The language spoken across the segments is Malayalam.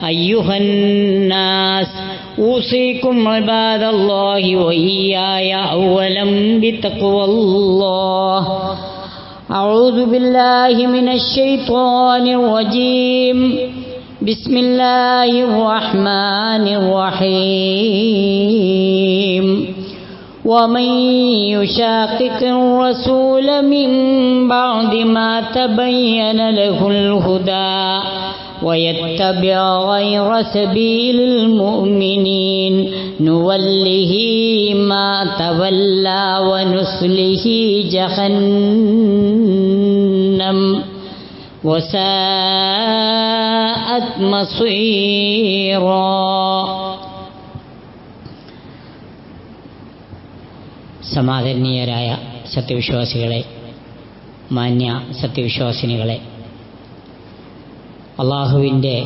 أيها الناس أوصيكم عباد الله وإياي أولا بتقوى الله. أعوذ بالله من الشيطان الرجيم. بسم الله الرحمن الرحيم. ومن يشاقق الرسول من بعد ما تبين له الهدى ويتبع غير سبيل المؤمنين نوله ما تولى ونصله جهنم وساءت مصيرا. സമാദരണീയരായ സത്യവിശ്വാസികളെ, മാന്യ സത്യവിശ്വാസിനികളെ, അള്ളാഹുവിൻ്റെ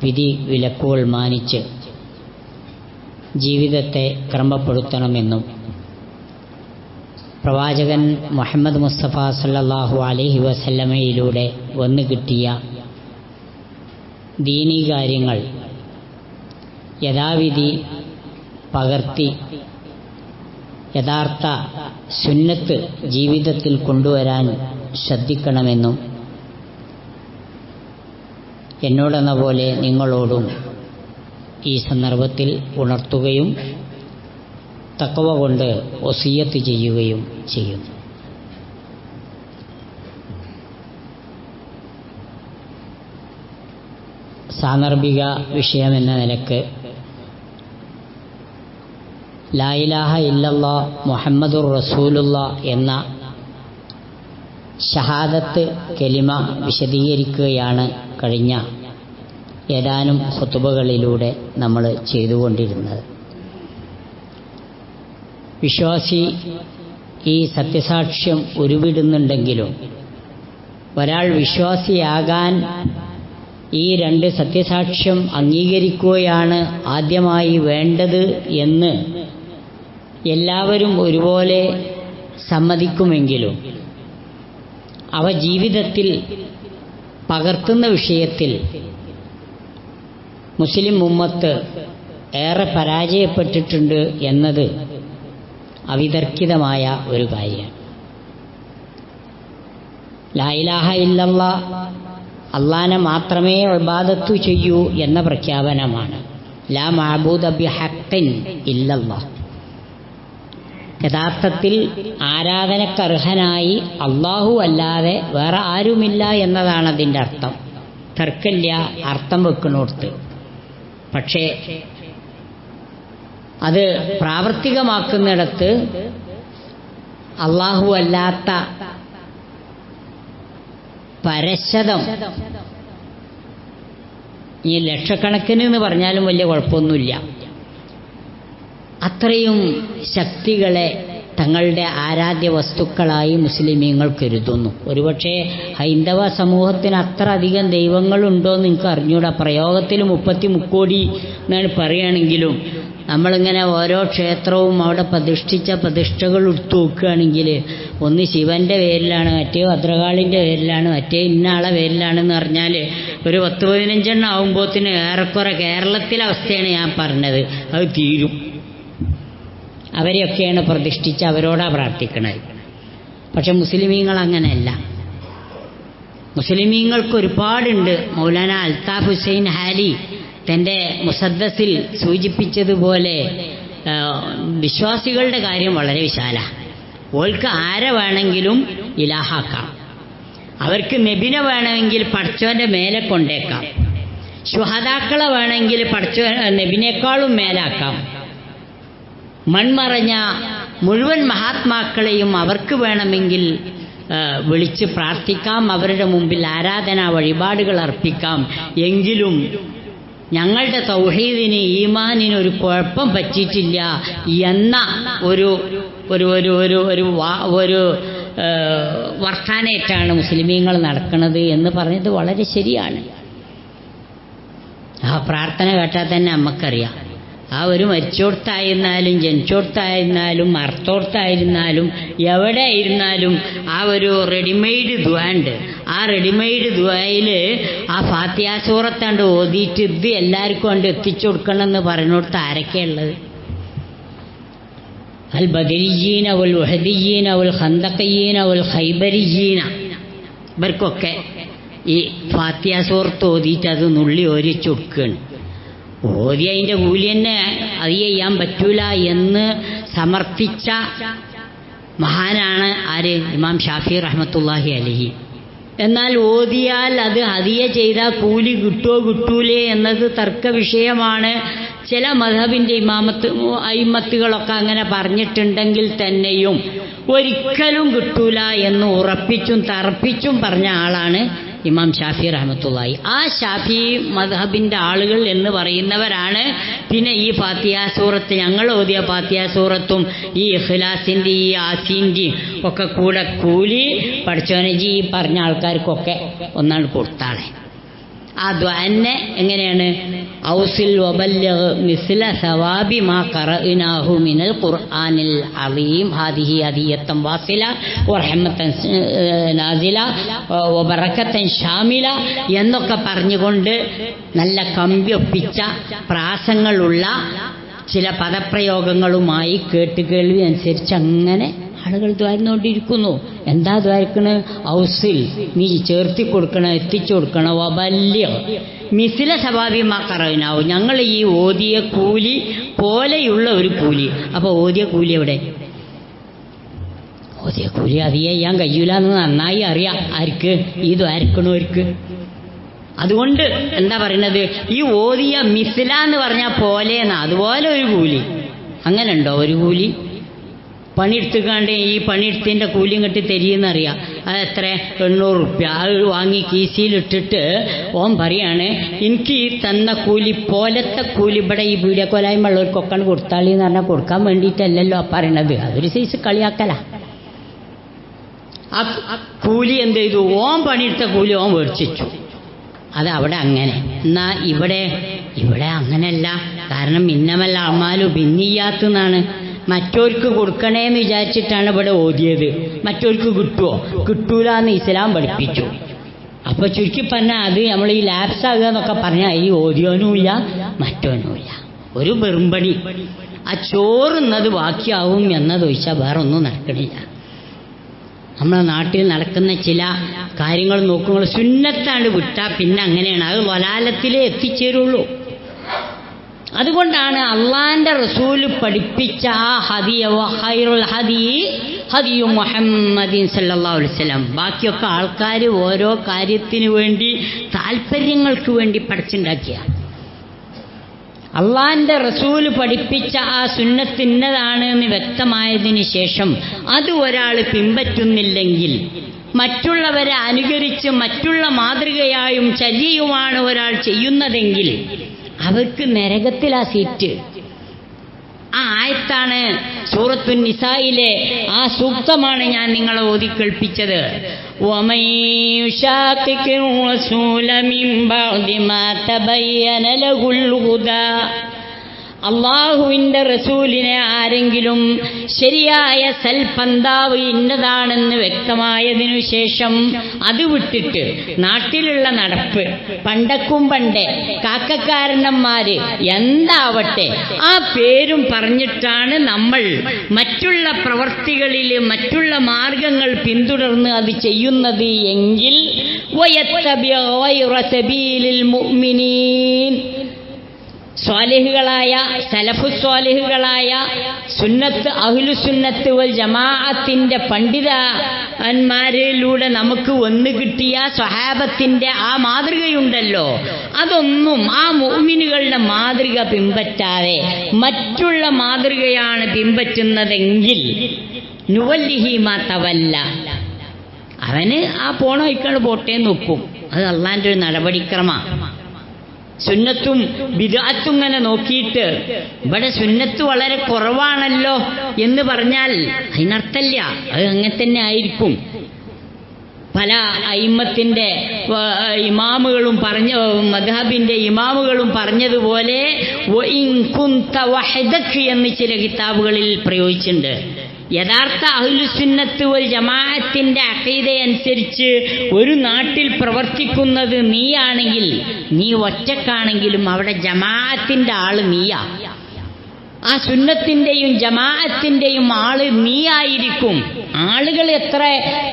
വിധി വിലക്കുകൾ മാനിച്ച് ജീവിതത്തെ ക്രമപ്പെടുത്തണമെന്നും പ്രവാചകൻ മുഹമ്മദ് മുസ്തഫ സല്ലല്ലാഹു അലൈഹി വസല്ലമയിലൂടെ വന്നു കിട്ടിയ ദീനീ കാര്യങ്ങൾ യഥാവിധി പകർത്തി യഥാർത്ഥ സുന്നത്ത് ജീവിതത്തിൽ കൊണ്ടുവരാൻ ശ്രദ്ധിക്കണമെന്നും എന്നോടെന്ന പോലെ നിങ്ങളോടും ഈ സന്ദർഭത്തിൽ ഉണർത്തുകയും തഖ്വ കൊണ്ട് വസിയ്യത്ത് ചെയ്യുകയും ചെയ്യുന്നു. സാന്ദർഭിക വിഷയമെന്ന നിലക്ക് ലാ ഇലാഹ ഇല്ലല്ലാഹ് മുഹമ്മദുർ റസൂലുള്ളാഹ് എന്ന ഷഹാദത്ത് കലിമ വിശദീകരിക്കുകയാണ് കഴിഞ്ഞ ഏതാനും ഖുതുബകളിലൂടെ നമ്മൾ ചെയ്തുകൊണ്ടിരുന്നത്. വിശ്വാസി ഈ സത്യസാക്ഷ്യം ഉരുവിടുന്നുണ്ടെങ്കിലും ഒരാൾ വിശ്വാസിയാകാൻ ഈ രണ്ട് സത്യസാക്ഷ്യം അംഗീകരിക്കുകയാണ് ആദ്യമായി വേണ്ടത് എന്ന് എല്ലാവരും ഒരുപോലെ സമ്മതിക്കുമെങ്കിലും അവ ജീവിതത്തിൽ പകർത്തുന്ന വിഷയത്തിൽ മുസ്ലിം ഉമ്മത്ത് ഏറെ പരാജയപ്പെട്ടിട്ടുണ്ട് എന്നത് അവിതർക്കിതമായ ഒരു കാര്യമാണ്. ലാ ഇലാഹ ഇല്ലല്ലാഹ് അല്ലാഹനെ മാത്രമേ ഇബാദത്ത് ചെയ്യൂ എന്ന പ്രഖ്യാപനമാണ്. ലാ മഅബൂദ ബിഹഖ്ഖിൻ ഇല്ലല്ലാഹ്. യഥാർത്ഥത്തിൽ ആരാധനക്കർഹനായി അള്ളാഹു അല്ലാതെ വേറെ ആരുമില്ല എന്നതാണ് അതിൻ്റെ അർത്ഥം. തർക്കമില്ല അർത്ഥം വെക്കണോർത്ത്. പക്ഷേ അത് പ്രാവർത്തികമാക്കുന്നിടത്ത് അള്ളാഹു അല്ലാത്ത പരശതം ഈ ലക്ഷക്കണക്കിന് എന്ന് പറഞ്ഞാലും വലിയ കുഴപ്പമൊന്നുമില്ല. അത്രയും ശക്തികളെ തങ്ങളുടെ ആരാധ്യ വസ്തുക്കളായി മുസ്ലിമീങ്ങൾ കരുതുന്നു. ഒരുപക്ഷെ ഹൈന്ദവ സമൂഹത്തിന് അത്ര അധികം ദൈവങ്ങളുണ്ടോയെന്ന് എനിക്ക് അറിഞ്ഞൂടാ. പ്രയോഗത്തിൽ 33 കോടി എന്നാണ് പറയുകയാണെങ്കിലും നമ്മളിങ്ങനെ ഓരോ ക്ഷേത്രവും അവിടെ പ്രതിഷ്ഠകൾ എടുത്തു നോക്കുകയാണെങ്കിൽ ഒന്ന് ശിവൻ്റെ പേരിലാണ്, മറ്റേ ഭദ്രകാളിൻ്റെ പേരിലാണ്, മറ്റേ ഇന്ന ആളെ പേരിലാണെന്ന് പറഞ്ഞാൽ ഒരു 10-15 ആകുമ്പോഴത്തിന് ഏറെക്കുറെ കേരളത്തിലെ അവസ്ഥയാണ് ഞാൻ പറഞ്ഞത്. അത് തീരും. അവരെയൊക്കെയാണ് പ്രതിഷ്ഠിച്ച് അവരോടാ പ്രാർത്ഥിക്കണത്. പക്ഷെ മുസ്ലിമീങ്ങൾ അങ്ങനെയല്ല. മുസ്ലിമീങ്ങൾക്ക് ഒരുപാടുണ്ട്. മൗലാന അൽത്താഫ് ഹുസൈൻ ഹാലി തൻ്റെ മുസദ്ദസിൽ സൂചിപ്പിച്ചതുപോലെ വിശ്വാസികളുടെ കാര്യം വളരെ വിശാലമാണ്. ഓൾക്ക് ആരെ വേണമെങ്കിലും ഇലാഹാക്കാം. അവർക്ക് നബിനെ വേണമെങ്കിൽ പടച്ചോൻ്റെ മേലെ കൊണ്ടേക്കാം. ശുഹദാക്കളെ വേണമെങ്കിൽ നബിനേക്കാളും മേലാക്കാം. മൺമറഞ്ഞ മുഴുവൻ മഹാത്മാക്കളെയും അവർക്ക് വേണമെങ്കിൽ വിളിച്ച് പ്രാർത്ഥിക്കാം. അവരുടെ മുമ്പിൽ ആരാധനാ വഴിപാടുകൾ അർപ്പിക്കാം. എങ്കിലും ഞങ്ങളുടെ തൗഹീദിന് ഈമാനിനൊരു കുഴപ്പം പറ്റിയിട്ടില്ല എന്ന ഒരു വർത്താനേറ്റാണ് മുസ്ലിമീങ്ങൾ നടക്കുന്നത് എന്ന് പറഞ്ഞത് വളരെ ശരിയാണ്. ആ പ്രാർത്ഥന കേട്ടാൽ തന്നെ നമുക്കറിയാം. ആ ഒരു മരിച്ചോടത്തായിരുന്നാലും ജനിച്ചോടത്തായിരുന്നാലും അർത്ഥോടത്തായിരുന്നാലും എവിടെ ആയിരുന്നാലും ആ ഒരു റെഡിമെയ്ഡ് ദ്വാണ്ട് ആ റെഡിമെയ്ഡ് ദുആയിൽ ആ ഫാത്തിഹ സൂറത്താണ്ട് ഓതിയിട്ട് ഇത് എല്ലാവർക്കും കൊണ്ട് എത്തിച്ചു കൊടുക്കണമെന്ന് പറഞ്ഞുകൊടുത്ത് ആരൊക്കെയുള്ളത്? അൽ ബദരിയീന വൽ ഉഹദിയീന വൽ ഖന്ദഖിയീന വൽ ഖൈബരിയീന, ഇവർക്കൊക്കെ ഈ ഫാത്തിഹ സൂറത്ത് ഓതിയിട്ട് അത് നുള്ളി ഓരിച്ചു കൊടുക്കുകയാണ്. ഓതി അതിൻ്റെ കൂലി തന്നെ അത് ചെയ്യാൻ പറ്റൂല എന്ന് സമർത്ഥിച്ച മഹാനാണ് ആര്? ഇമാം ഷാഫി റഹ്മത്തുള്ളാഹി അലൈഹി. എന്നാൽ ഓതിയാൽ അത് ഹദിയ ചെയ്താൽ കൂലി കിട്ടുമോ കിട്ടൂലേ എന്നത് തർക്ക വിഷയമാണ്. ചില മദ്ഹബിൻ്റെ അയിമത്തുകളൊക്കെ അങ്ങനെ പറഞ്ഞിട്ടുണ്ടെങ്കിൽ തന്നെയും ഒരിക്കലും കിട്ടൂല എന്ന് ഉറപ്പിച്ചും തറപ്പിച്ചും പറഞ്ഞ ആളാണ് ഇമാം ഷാഫി റഹ്മത്തുള്ളാഹി. ആ ഷാഫി മദ്ഹബിൻ്റെ ആളുകൾ എന്ന് പറയുന്നവരാണ് പിന്നെ ഈ ഫാത്തിഹ സൂറത്ത്, ഞങ്ങൾ ഓതിയ ഫാത്തിഹ സൂറത്തും ഈ ഇഖ്ലാസിൻ്റെ ഈ ആസീൻ്റെയും ഒക്കെ കൂടെ കൂലി പഠിച്ചോനെ ജി പറഞ്ഞ ആൾക്കാർക്കൊക്കെ ഒന്നാണ് കൊടുത്താളെ. ആ ദ്വാന്നെ എങ്ങനെയാണ്? ഔസിൽ വബല്ലിഗ് മിസ്ല സവാബി മാ ഖറഅനാഹു മിനൽ ഖുർആനിൽ അളീം ഹാദിഹി ഹദിയത്തൻ വാസില വറഹ്മത്തൻ നാസില വബറകത്തൻ ഷാമില എന്നൊക്കെ പറഞ്ഞുകൊണ്ട് നല്ല കമ്പിയൊപ്പിച്ച പ്രാസങ്ങളുള്ള ചില പദപ്രയോഗങ്ങളുമായി കേട്ടുകേൾവി അനുസരിച്ച് അങ്ങനെ ആളുകൾ ദ്വാരുന്നോണ്ടിരിക്കുന്നു. എന്താ ദ്വാരിക്കണ്? ഔസിൽ, നീ ചേർത്തി കൊടുക്കണം, എത്തിച്ചു കൊടുക്കണം. വബല്യ മിസില സവാബി മാ ഖറഅനാഹു, ഞങ്ങൾ ഈ ഓതിയ കൂലി പോലെയുള്ള ഒരു കൂലി. അപ്പോൾ ഓതിയ കൂലി എവിടെ? ഓതിയ കൂലി അത് ചെയ്യാൻ കഴിയൂല എന്ന് നന്നായി അറിയാം. ആർക്ക്? ഈ ദ്വാരിക്കണവർക്ക്. അതുകൊണ്ട് എന്താ പറയുന്നത്? ഈ ഓതിയ മിസില എന്ന് പറഞ്ഞാൽ പോലെയെന്നാ, അതുപോലെ ഒരു കൂലി. അങ്ങനെ ഉണ്ടോ ഒരു കൂലി? പണിയെടുത്തുകാണ്ട് ഈ പണിയെടുത്തതിൻ്റെ കൂലിയും കെട്ടി തരിയെന്നറിയാം. അത് എത്ര? 800 റുപ്യ. അത് വാങ്ങി കീസിയിലിട്ടിട്ട് ഓൻ പറയാണ്, എനിക്ക് ഈ തന്ന കൂലി പോലത്തെ കൂലി ഇവിടെ ഈ പീഡിയക്കൊലായ്മയുള്ളവർക്കൊക്കെ കൊടുത്താളി എന്ന് പറഞ്ഞാൽ കൊടുക്കാൻ വേണ്ടിയിട്ടല്ലല്ലോ പറയണത്. അതൊരു സൈസ് കളിയാക്കല. ആ കൂലി എന്ത് ചെയ്തു? ഓൻ പണിയെടുത്ത കൂലി ഓൻ മേടിച്ചു. അത് അവിടെ അങ്ങനെ. എന്നാൽ ഇവിടെ അങ്ങനെയല്ല. കാരണം ഇന്നമൽ അഅ്മാലു ബിന്നിയ്യാത്ത് എന്നാണ്. മറ്റോർക്ക് കൊടുക്കണേന്ന് വിചാരിച്ചിട്ടാണ് ഇവിടെ ഓതിയത്. മറ്റോർക്ക് കിട്ടുമോ? കിട്ടൂല എന്ന് ഇസ്ലാം പഠിപ്പിച്ചു. അപ്പോൾ ചുരുക്കി പറഞ്ഞാൽ അത് നമ്മൾ ഈ ലാപ്സ് ആകുക എന്നൊക്കെ പറഞ്ഞാൽ ഈ ഓതിയോനുമില്ല മറ്റോനുമില്ല. ഒരു വെറുമ്പണി. ആ ചോറുന്നത് ബാക്കിയാവും എന്നതൊഴിച്ചാൽ വേറെ ഒന്നും നടക്കണില്ല. നമ്മുടെ നാട്ടിൽ നടക്കുന്ന ചില കാര്യങ്ങൾ നോക്കുമ്പോൾ സുന്നത്താണ്ട് വിട്ടാൽ പിന്നെ അങ്ങനെയാണ്. അത് വലാലത്തിലേ എത്തിച്ചേരുള്ളൂ. അതുകൊണ്ടാണ് അള്ളാന്റെ റസൂല് പഠിപ്പിച്ച ആ ഹദിയ ഖൈറുൽ ഹദിയു മുഹമ്മദിൻ സല്ലല്ലാഹു അലൈഹി വസല്ലം. ബാക്കിയൊക്കെ ആൾക്കാർ ഓരോ കാര്യത്തിന് വേണ്ടി താല്പര്യങ്ങൾക്ക് വേണ്ടി പഠിച്ചുണ്ടാക്കിയ. അള്ളാന്റെ റസൂല് പഠിപ്പിച്ച ആ സുന്നത്ത് ഇന്നതാണ് എന്ന് വ്യക്തമായതിനു ശേഷം അത് ഒരാൾ പിൻപറ്റുന്നില്ലെങ്കിൽ, മറ്റുള്ളവരെ അനുകരിച്ച് മറ്റുള്ള മാതൃകയായും ചര്യയുമാണ് ഒരാൾ ചെയ്യുന്നതെങ്കിൽ അവർക്ക് നരകത്തിലാ സീറ്റ്. ആ ആയത്താണ് സൂറത്തുൻ നിസായിലെ ആ സൂക്തമാണ് ഞാൻ നിങ്ങളെ ഓതി കേൾപ്പിച്ചത്. വമൻ യുശാഖിഖിർ റസൂല മിൻ ബഅദി മാ തബയ്യന ലഹുൽ ഹുദാ, അള്ളാഹുവിൻ്റെ റസൂലിനെ ആരെങ്കിലും ശരിയായ സൽപന്താവ് ഇന്നതാണെന്ന് വ്യക്തമായതിനു ശേഷം അത് വിട്ടിട്ട് നാട്ടിലുള്ള നടപ്പ്, പണ്ടക്കും പണ്ടേ കാക്കക്കാരന്മാര് എന്താവട്ടെ ആ പേരും പറഞ്ഞിട്ടാണ് നമ്മൾ മറ്റുള്ള പ്രവർത്തികളിൽ മറ്റുള്ള മാർഗങ്ങൾ പിന്തുടർന്ന് അത് ചെയ്യുന്നത് എങ്കിൽ വയത്തബിഅ ഗൈറ സബീലിൽ മുഅ്മിനീൻ, സ്വാലിഹുകളായ സലഫു സ്വാലിഹുകളായ സുന്നത്ത് അഹ്ലുസുന്നത്ത് വൽ ജമാഅത്തിന്റെ പണ്ഡിതന്മാരിലൂടെ നമുക്ക് വന്നു കിട്ടിയ സ്വഹാബത്തിന്റെ ആ മാതൃകയുണ്ടല്ലോ, അതൊന്നും ആ മുഅ്മിനുകളുടെ മാതൃക പിൻപറ്റാതെ മറ്റുള്ള മാതൃകയാണ് പിൻപറ്റുന്നതെങ്കിൽ നുവല്ലിഹി മാ തവല്ല, അവന് ആ പോണ വഴിക്കാണ് പോട്ടേ നോക്കും. അത് അള്ളാന്റെ ഒരു നടപടിക്രമമാണ്. സുന്നത്തും ബിദ്അത്തും ഇങ്ങനെ നോക്കിയിട്ട് ഇവിടെ സുന്നത്ത് വളരെ കുറവാണല്ലോ എന്ന് പറഞ്ഞാൽ അതിനർത്ഥമില്ല, അത് അങ്ങനെ തന്നെ ആയിരിക്കും. പല അയിമ്മത്തിൻ്റെ ഇമാമുകളും മദ്ഹബിൻ്റെ ഇമാമുകളും പറഞ്ഞതുപോലെ വഇൻ കുന്ത വഹദക എന്ന് ചില കിതാബുകളിൽ പ്രയോഗിച്ചിട്ടുണ്ട്. യഥാർത്ഥ അഹ്ലുസുന്നത്ത് വൽ ജമാഅത്തിന്റെ അഖീദയനുസരിച്ച് ഒരു നാട്ടിൽ പ്രവർത്തിക്കുന്നത് നീയാണെങ്കിൽ, നീ ഒറ്റക്കാണെങ്കിലും അവിടെ ജമാഅത്തിന്റെ ആള് നീയാ. ആ സുന്നത്തിന്റെയും ജമാഅത്തിന്റെയും ആള് നീയായിരിക്കും. ആളുകൾ എത്ര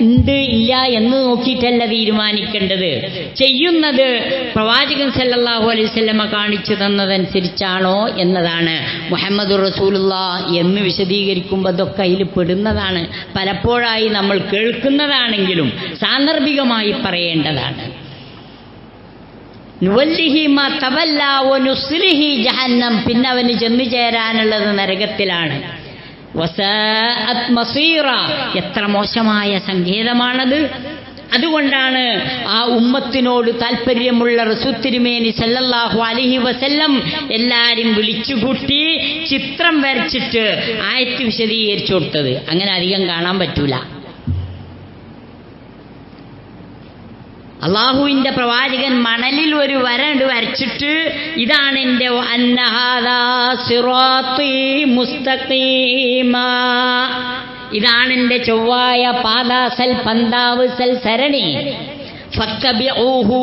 ഉണ്ട് ഇല്ല എന്ന് നോക്കിയിട്ടല്ല തീരുമാനിക്കേണ്ടത്. ചെയ്യുന്നത് പ്രവാചകൻ സല്ലല്ലാഹു അലൈഹി വസല്ലമ കാണിച്ചു തന്നതനുസരിച്ചാണോ എന്നതാണ്. മുഹമ്മദുർ റസൂലുള്ളാഹ് എന്ന് വിശദീകരിക്കുമ്പോൾ അതൊക്കെ അതിൽ പെടുന്നതാണ്. പലപ്പോഴായി നമ്മൾ കേൾക്കുന്നതാണെങ്കിലും സാന്ദർഭികമായി പറയേണ്ടതാണ്. പിന്നെ അവന് ചെന്നു ചേരാനുള്ളത് നരകത്തിലാണ്. എത്ര മോശമായ സങ്കേതമാണത്. അതുകൊണ്ടാണ് ആ ഉമ്മത്തിനോട് താല്പര്യമുള്ള റസൂൽ തിരുമേനി സല്ലല്ലാഹു അലൈഹി വസല്ലം എല്ലാരും വിളിച്ചുകൂട്ടി ചിത്രം വരച്ചിട്ട് ആയത്ത് വിശദീകരിച്ചു കൊടുത്തത്. അങ്ങനെ അധികം കാണാൻ പറ്റൂല. അള്ളാഹുവിന്റെ പ്രവാചകൻ മണലിൽ ഒരു വരണ്ട് വരച്ചിട്ട് ഇതാണ് എൻ്റെ അന്നഹാദാ സിറാത്തീ മുസ്തഖീമാ, ഇതാണ് എൻ്റെ ചൊവ്വായ പാദാസൽ പന്താവ് സൽ സരണി, ഫത്തബിഊഹു,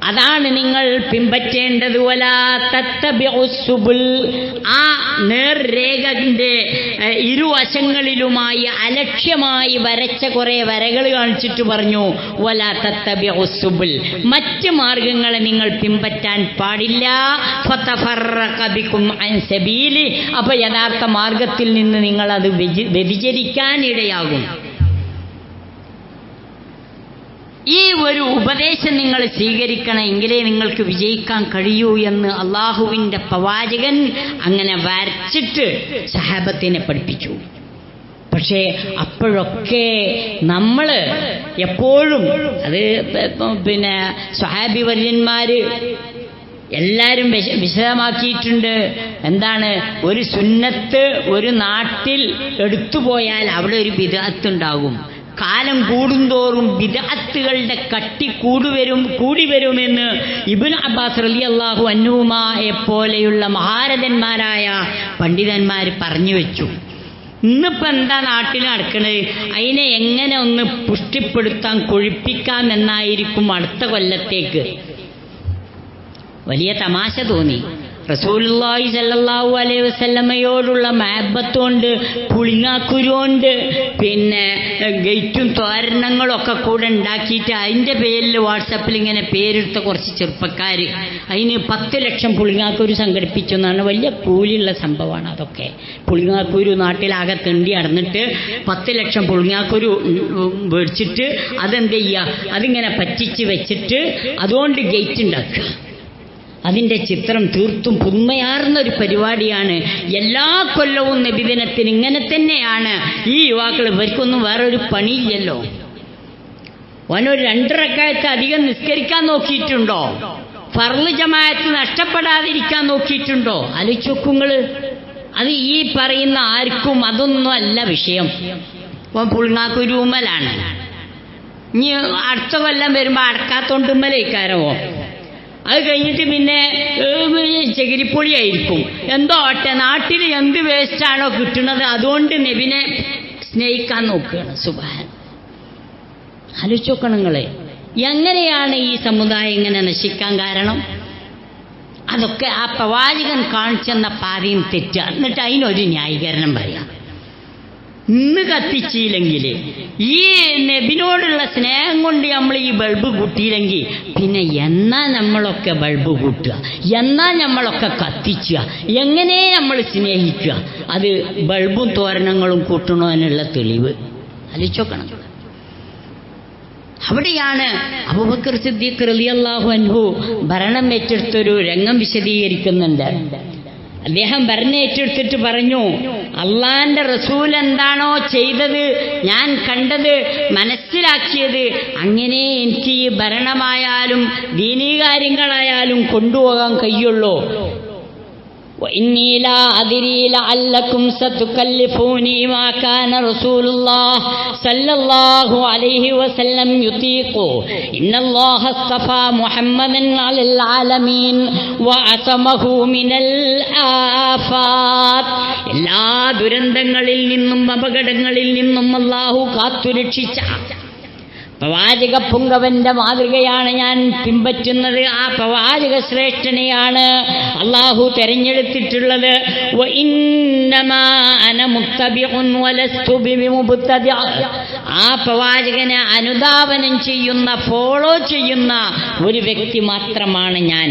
അതാണ് നിങ്ങൾ പിൻപറ്റേണ്ടത്. വലാ തത്തബിഉസ് സുബുൽ, ആ നേർരേഖന്റെ ഇരുവശങ്ങളിലുമായി അലക്ഷ്യമായി വരച്ച കുറെ വരകൾ കാണിച്ചിട്ട് പറഞ്ഞു വലാ തത്തബിഉസ് സുബുൽ, മറ്റ് മാർഗങ്ങളെ നിങ്ങൾ പിൻപറ്റാൻ പാടില്ല. ഫതഫറഖ ബികും അൻ സബീലി, അപ്പോൾ യഥാർത്ഥ മാർഗത്തിൽ നിന്ന് നിങ്ങൾ അത് വ്യതിചരിക്കാൻ ഇടയാകും. ഈ ഒരു ഉപദേശം നിങ്ങൾ സ്വീകരിക്കണം, എങ്കിലേ നിങ്ങൾക്ക് വിജയിക്കാൻ കഴിയൂ എന്ന് അള്ളാഹുവിൻ്റെ പ്രവാചകൻ അങ്ങനെ വരച്ചിട്ട് സഹാബത്തിനെ പഠിപ്പിച്ചു. പക്ഷേ അപ്പോഴൊക്കെ നമ്മൾ എപ്പോഴും അത് പിന്നെ സ്വഹാബി വര്യന്മാര് എല്ലാവരും വിശദമാക്കിയിട്ടുണ്ട്. എന്താണ്, ഒരു സുന്നത്ത് ഒരു നാട്ടിൽ എടുത്തുപോയാൽ അവിടെ ഒരു ബിദ്അത്ത് ഉണ്ടാകും. കാലം കൂടുന്തോറും ബിദ്അത്തുകളുടെ കട്ടി കൂടി വരുമെന്ന് ഇബ്നു അബ്ബാസ് റളിയല്ലാഹു അൻഹുമായെ പോലെയുള്ള മഹാരഥന്മാരായ പണ്ഡിതന്മാർ പറഞ്ഞു വെച്ചു. ഇന്നിപ്പോൾ എന്താ നാട്ടിൽ നടക്കുന്നത്, അതിനെ എങ്ങനെ ഒന്ന് പുഷ്ടിപ്പെടുത്താൻ കൊഴിപ്പിക്കാം എന്നായിരിക്കും അടുത്ത കൊല്ലത്തേക്ക്. വലിയ തമാശ തോന്നി. റസൂലുള്ളാഹി സ്വല്ലല്ലാഹു അലൈഹി വസല്ലമയോടുള്ള മഹബത്ത് കൊണ്ട് പുളിങ്ങാക്കുരു കൊണ്ട് പിന്നെ ഗേറ്റും തോരണങ്ങളൊക്കെ കൂടെ ഉണ്ടാക്കിയിട്ട് അതിൻ്റെ പേരിൽ വാട്സപ്പിൽ ഇങ്ങനെ പേരെടുത്ത കുറച്ച് ചെറുപ്പക്കാർ അതിന് 10 ലക്ഷം പുളിങ്ങാക്കുരു സംഘടിപ്പിച്ചു എന്നാണ്. വലിയ കൂലിയുള്ള സംഭവമാണ് അതൊക്കെ. പുളിങ്ങാക്കുരു നാട്ടിലാകെ തെണ്ടി നടന്നിട്ട് 10 ലക്ഷം പുളിങ്ങാക്കുരു മേടിച്ചിട്ട് അതെന്ത് ചെയ്യുക, അതിങ്ങനെ പറ്റിച്ച് വെച്ചിട്ട് അതുകൊണ്ട് ഗേറ്റ് ഉണ്ടാക്കുക. അതിൻ്റെ ചിത്രം തീർത്തും പുതുമയാർന്നൊരു പരിപാടിയാണ്. എല്ലാ കൊല്ലവും നബിദിനത്തിന് ഇങ്ങനെ തന്നെയാണ്. ഈ യുവാക്കൾ, ഇവർക്കൊന്നും വേറൊരു പണിയില്ലല്ലോ. ഓനൊരു 2 റക്അത്ത് അധികം നിസ്കരിക്കാൻ നോക്കിയിട്ടുണ്ടോ? ഫർള് ജമാഅത്ത് നഷ്ടപ്പെടാതിരിക്കാൻ നോക്കിയിട്ടുണ്ടോ? ആലോചിച്ചോക്കുങ്ങൾ. അത് ഈ പറയുന്ന ആർക്കും അതൊന്നും അല്ല വിഷയം. ഇപ്പം പുളിങ്ങാക്കുരുമ്മലാണ്. ഇനി അടുത്ത കൊല്ലം വരുമ്പോൾ അടക്കാത്തോണ്ടുമ്മലേക്കാരവോ, അത് കഴിഞ്ഞിട്ട് പിന്നെ ചകിരിപ്പൊളിയായിരിക്കും. എന്തോ ആട്ടെ, നാട്ടിൽ എന്ത് വേസ്റ്റാണോ കിട്ടുന്നത് അതുകൊണ്ട് നബിനെ സ്നേഹിക്കാൻ നോക്കുകയാണ്. സുബ്ഹാൻ, ആലോചിച്ച് നോക്കണം നിങ്ങളെ. എങ്ങനെയാണ് ഈ സമുദായം ഇങ്ങനെ നശിക്കാൻ കാരണം? അതൊക്കെ ആ പ്രവാചകൻ കാണിച്ചെന്ന പാതയും തെറ്റാണ്. എന്നിട്ട് അതിനൊരു ന്യായീകരണം പറയാം. ഇന്ന് കത്തിച്ചില്ലെങ്കിൽ, ഈ നബിനോടുള്ള സ്നേഹം കൊണ്ട് നമ്മൾ ഈ ബൾബ് കൂട്ടിയില്ലെങ്കിൽ പിന്നെ എന്നാ നമ്മളൊക്കെ ബൾബ് കൂട്ടുക, എന്നാ നമ്മളൊക്കെ കത്തിക്കുക, എങ്ങനെ നമ്മൾ സ്നേഹിക്കുക? അത് ബൾബും തോരണങ്ങളും കൂട്ടണതിനുള്ള തെളിവ് ആലോചിച്ചോക്കണം. അവിടെയാണ് അബൂബക്കർ സിദ്ദീഖ് റളിയല്ലാഹു അൻഹു ഭരണം ഏറ്റെടുത്തൊരു രംഗം വിശദീകരിക്കുന്നുണ്ട്. അദ്ദേഹം ഭരണം ഏറ്റെടുത്തിട്ട് പറഞ്ഞു, അള്ളാന്റെ റസൂൽ എന്താണോ ചെയ്തത്, ഞാൻ കണ്ടത്, മനസ്സിലാക്കിയത്, അങ്ങനെ എനിക്ക് ഈ ഭരണമായാലും ദീനീ കാര്യങ്ങളായാലും കൊണ്ടുപോകാൻ കഴിയുള്ളൂ. وإني لا أدري لعلكم ستكلفوني ما كان رسول الله صلى الله عليه وسلم يطيق إن الله اصطفى محمدا على العالمين وعصمه من الآفات. എല്ലാ ദുരന്തങ്ങളിൽ നിന്നും അപകടങ്ങളിൽ നിന്നും അല്ലാഹു കാത്തുരക്ഷിച്ച പ്രവാചക പുങ്കവന്റെ മാതൃകയാണ് ഞാൻ പിൻപറ്റുന്നത്. ആ പ്രവാചക ശ്രേഷ്ഠനെയാണ് അള്ളാഹു തെരഞ്ഞെടുത്തിട്ടുള്ളത്. ആ പ്രവാചകനെ അനുധാവനം ചെയ്യുന്ന, ഫോളോ ചെയ്യുന്ന ഒരു വ്യക്തി മാത്രമാണ് ഞാൻ.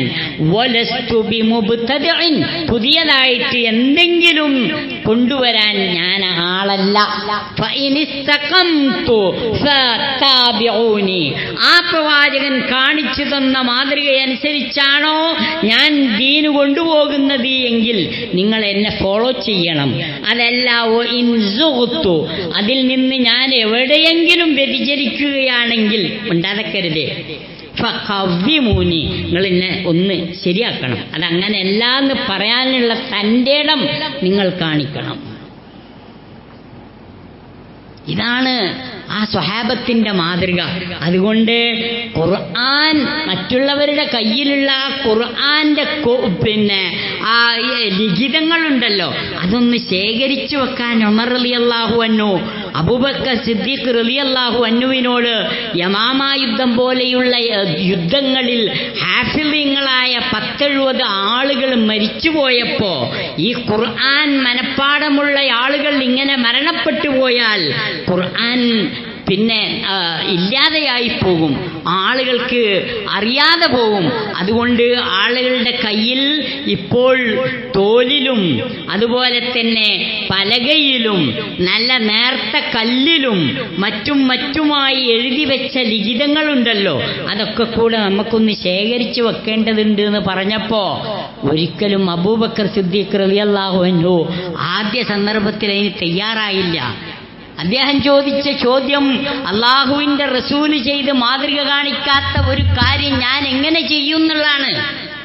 പുതിയതായിട്ട് എന്തെങ്കിലും കൊണ്ടുവരാൻ ഞാൻ ആളല്ല. ആ പ്രവാചകൻ കാണിച്ചു തന്ന മാതൃകയനുസരിച്ചാണോ ഞാൻ ദീന് കൊണ്ടുപോകുന്നത് എങ്കിൽ നിങ്ങൾ എന്നെ ഫോളോ ചെയ്യണം. അതല്ല അതിൽ നിന്ന് ഞാൻ എവിടെയെങ്കിലും വ്യതിചരിക്കുകയാണെങ്കിൽ ഉണ്ടാകരുതേ. ഫഖവ്വിമൂനി, നിങ്ങൾ എന്നെ ഒന്ന് ശരിയാക്കണം. അതങ്ങനെയല്ല എന്ന് പറയാനുള്ള തൻ്റെ ഇടം നിങ്ങൾ കാണിക്കണം. ഇതാണ് ആ സ്വഹാബത്തിന്റെ മാതൃക. അതുകൊണ്ട് ഖുർആൻ, മറ്റുള്ളവരുടെ കയ്യിലുള്ള ആ ഖുർആന്റെ ആ ലിഖിതങ്ങളുണ്ടല്ലോ, അതൊന്ന് ശേഖരിച്ചു വെക്കാൻ ഉമർ റളിയല്ലാഹു അൻഹു അബൂബക്കർ സിദ്ദീഖ് റളിയല്ലാഹു അൻഹുവിനോട് യമാമ യുദ്ധം പോലെയുള്ള യുദ്ധങ്ങളിൽ ഹാഫിളീങ്ങളായ 10-70 ആളുകൾ മരിച്ചുപോയപ്പോ ഈ ഖുർആൻ മനപ്പാടമുള്ള ആളുകൾ ഇങ്ങനെ മരണപ്പെട്ടു പോയാൽ ഖുർആൻ പിന്നെ ഇല്ലാതെയായി പോകും, ആളുകൾക്ക് അറിയാതെ പോകും. അതുകൊണ്ട് ആളുകളുടെ കയ്യിൽ ഇപ്പോൾ തോലിലും അതുപോലെ തന്നെ പലകയിലും നല്ല നേർത്ത കല്ലിലും മറ്റുമായി എഴുതി വെച്ച ലിഖിതങ്ങളുണ്ടല്ലോ, അതൊക്കെ കൂടെ നമുക്കൊന്ന് ശേഖരിച്ചു വെക്കേണ്ടതുണ്ട് എന്ന് പറഞ്ഞപ്പോ ഒരിക്കലും അബൂബക്കർ സിദ്ദീഖ് റളിയല്ലാഹു അൻഹു ആദ്യ സന്ദർഭത്തിൽ അതിന് തയ്യാറായില്ല. അദ്ദേഹം ചോദിച്ച ചോദ്യം, അള്ളാഹുവിന്റെ റസൂല് ചെയ്ത് മാതൃക കാണിക്കാത്ത ഒരു കാര്യം ഞാൻ എങ്ങനെ ചെയ്യും എന്നുള്ളതാണ്.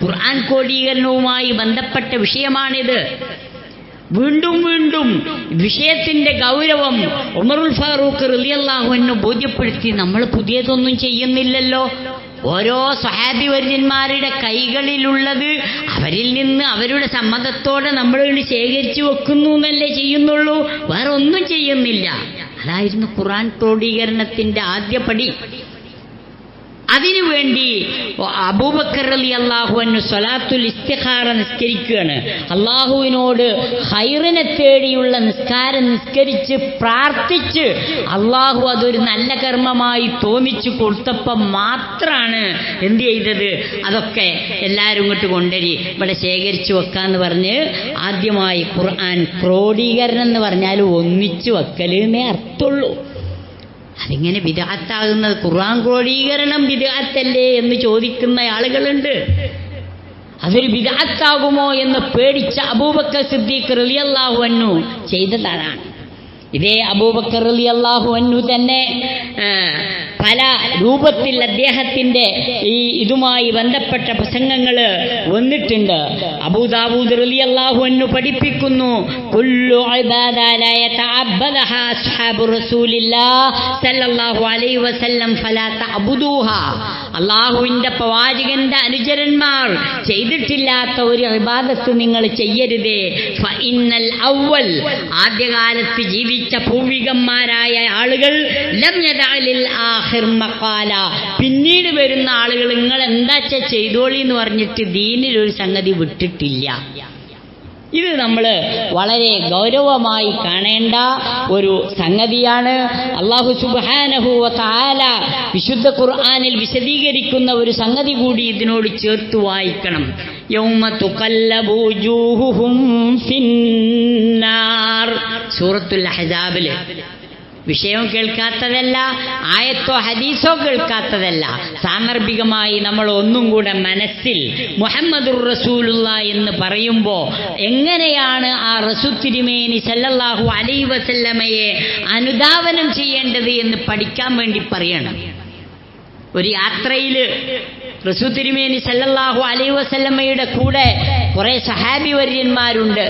ഖുർആൻ ക്രോഡീകരണവുമായി ബന്ധപ്പെട്ട വിഷയമാണിത്. വീണ്ടും വീണ്ടും വിഷയത്തിന്റെ ഗൗരവം ഉമറുൽ ഫാറൂഖ് റളിയല്ലാഹു അൻഹു ബോധ്യപ്പെടുത്തി. നമ്മൾ പുതിയതൊന്നും ചെയ്യുന്നില്ലല്ലോ, ഓരോ സ്വഹാബി വര്യന്മാരുടെ കൈകളിലുള്ളത് അവരിൽ നിന്ന് അവരുടെ സമ്മതത്തോടെ നമ്മൾ ശേഖരിച്ചു വെക്കുന്നു എന്നല്ലേ ചെയ്യുന്നുള്ളൂ, വേറെ ഒന്നും ചെയ്യുന്നില്ല. അതായിരുന്നു ഖുർആൻ ക്രോഡീകരണത്തിന്റെ ആദ്യപടി. അതിനുവേണ്ടി അബൂബക്കർ റളിയല്ലാഹു അൻഹു സ്വലാത്തുൽ ഇസ്തിഖാറ നിസ്കരിക്കുകയാണ്. അള്ളാഹുവിനോട് ഖൈറിനെ തേടിയുള്ള നിസ്കാരം നിസ്കരിച്ച് പ്രാർത്ഥിച്ച് അള്ളാഹു അതൊരു നല്ല കർമ്മമായി തോന്നിച്ചു കൊടുത്തപ്പം മാത്രമാണ് എന്ത് ചെയ്തത്, അതൊക്കെ എല്ലാവരും ഇങ്ങോട്ട് കൊണ്ടുവരി ഇവിടെ ശേഖരിച്ചു വെക്കാന്ന് പറഞ്ഞ് ആദ്യമായി ഖുർആൻ ക്രോഡീകരണം എന്ന് പറഞ്ഞാൽ ഒന്നിച്ചു വെക്കലെന്നേ അർത്ഥമുള്ളൂ. അതിങ്ങനെ ബിദ്അത്താകുന്നത്, ഖുർആൻ ക്രോഡീകരണം ബിദ്അത്തല്ലേ എന്ന് ചോദിക്കുന്ന ആളുകളുണ്ട്. അതൊരു ബിദ്അത്താകുമോ എന്ന് പേടിച്ച അബൂബക്കർ സിദ്ദീഖ് റളിയല്ലാഹു അൻഹു ചെയ്തതാണ്. ഇതേ അബൂബക്കർ റളിയല്ലാഹു അൻഹു തന്നെ പല രൂപത്തിൽ അദ്ദേഹത്തിന്റെ ഈ ഇതുമായി ബന്ധപ്പെട്ട പ്രസംഗങ്ങൾ വന്നിട്ടുണ്ട്. അബൂ ദാവൂദ് റളിയല്ലാഹു അൻഹു പഠിപ്പിക്കുന്നു, കുല്ലു ഇബാദ ലാ യതഅബ്ബദഹ അസ്ഹാബു റസൂലില്ലാഹ് സല്ലല്ലാഹു അലൈഹി വസല്ലം ഫലാ തഅബുദൂഹാ. അല്ലാഹുവിന്റെ പ്രവാചകന്റെ അനുചരന്മാർ ചെയ്തിട്ടില്ലാത്ത ഒരു ഇബാദത്ത് നിങ്ങൾ ചെയ്യരുതേ. ഫഇന്നൽ അവ്വൽ, ആദ്യകാലത്ത് ജീവിച്ച പൂർവികന്മാരായ ആളുകൾ ലം യദഅലിൽ ആഖിർ മഖാല, പിന്നീട് വരുന്ന ആളുകൾ നിങ്ങൾ എന്താ ചെയ്തോളി എന്ന് പറഞ്ഞിട്ട് ദീനിൽ ഒരു സംഗതി വിട്ടിട്ടില്ല. ഇത് നമ്മൾ വളരെ ഗൗരവമായി കാണേണ്ട ഒരു സംഗതിയാണ്. അല്ലാഹു സുബ്ഹാനഹു വ തആല വിശുദ്ധ ഖുർആനിൽ വിശദീകരിക്കുന്ന ഒരു സംഗതി കൂടി ഇതിനോട് ചേർത്ത് വായിക്കണം. യൗമ തുഖല്ലബു വജൂഹുഹും ഫിന്നാർ, സൂറത്തുൽ അഹ്സാബിൽ. വിഷയം കേൾക്കാത്തതല്ല, ആയത്തോ ഹദീസോ കേൾക്കാത്തതല്ല, സാന്ദർഭികമായി നമ്മൾ ഒന്നും കൂടെ മനസ്സിൽ മുഹമ്മദുർ റസൂലുള്ളാഹി എന്ന് പറയുമ്പോൾ എങ്ങനെയാണ് ആ റസൂൽ തിരുമേനി സല്ലല്ലാഹു അലൈഹി വസല്ലമയെ അനുധാവനം ചെയ്യേണ്ടത് എന്ന് പഠിക്കാൻ വേണ്ടി പറയണം. ഒരു യാത്രയിൽ റസൂൽ തിരുമേനി സല്ലല്ലാഹു അലൈഹി വസല്ലമയുടെ കൂടെ കുറെ സഹാബി വര്യന്മാരുണ്ട്.